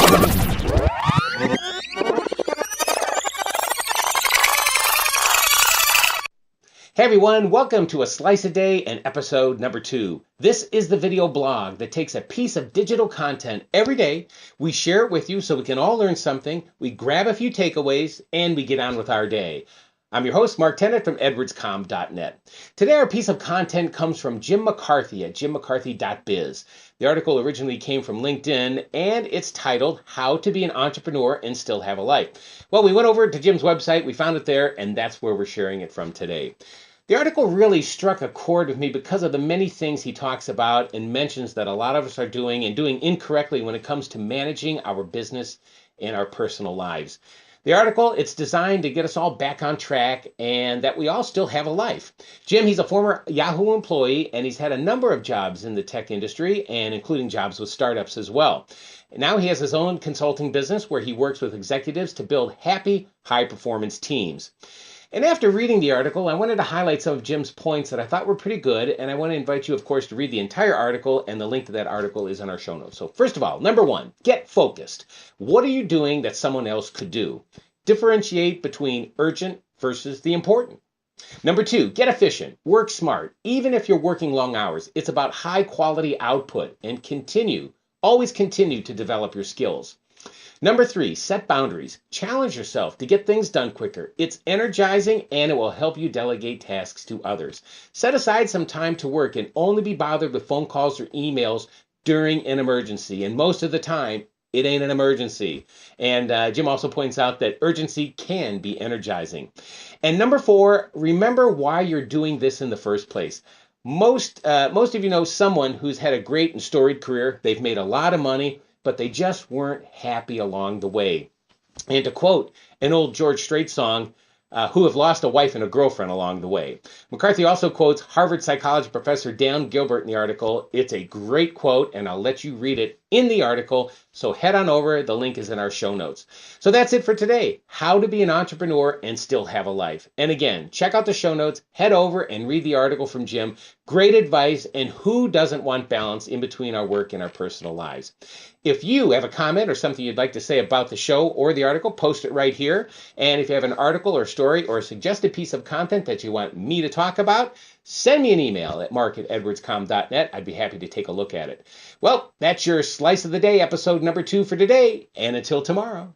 Hey everyone, welcome to A Slice a Day and episode number 2. This is the video blog that takes a piece of digital content every day. We share it with you so we can all learn something, we grab a few takeaways, and we get on with our day. I'm your host, Mark Tennant from edwardscom.net. Today our piece of content comes from Jim McCarthy at jimmccarthy.biz. The article originally came from LinkedIn, and it's titled, How to Be an Entrepreneur and Still Have a Life. Well, we went over to Jim's website, we found it there, and that's where we're sharing it from today. The article really struck a chord with me because of the many things he talks about and mentions that a lot of us are doing and doing incorrectly when it comes to managing our business and our personal lives. The article, it's designed to get us all back on track and that we all still have a life. Jim, he's a former Yahoo employee and he's had a number of jobs in the tech industry and including jobs with startups as well. Now he has his own consulting business where he works with executives to build happy, high-performance teams. And after reading the article, I wanted to highlight some of Jim's points that I thought were pretty good, and I want to invite you, of course, to read the entire article, and the link to that article is in our show notes. So first of all, number 1, get focused. What are you doing that someone else could do? Differentiate between urgent versus the important. Number 2, get efficient. Work smart. Even if you're working long hours, it's about high-quality output, and always continue to develop your skills. Number 3, set boundaries. Challenge yourself to get things done quicker. It's energizing and it will help you delegate tasks to others. Set aside some time to work and only be bothered with phone calls or emails during an emergency. And most of the time, it ain't an emergency. And Jim also points out that urgency can be energizing. And number 4, remember why you're doing this in the first place. Most of you know someone who's had a great and storied career. They've made a lot of money, but they just weren't happy along the way. And to quote an old George Strait song, who have lost a wife and a girlfriend along the way. McCarthy also quotes Harvard psychology professor Dan Gilbert in the article. It's a great quote, and I'll let you read it in the article, so head on over. The link is in our show notes. So that's it for today. How to be an entrepreneur and still have a life. And again, check out the show notes, head over and read the article from Jim. Great advice, and who doesn't want balance in between our work and our personal lives? If you have a comment or something you'd like to say about the show or the article, post it right here. And if you have an article or story or a suggested piece of content that you want me to talk about, send me an email at mark@edwardscom.net. I'd be happy to take a look at it. Well, that's your Slice of the Day, episode number 2 for today, and until tomorrow.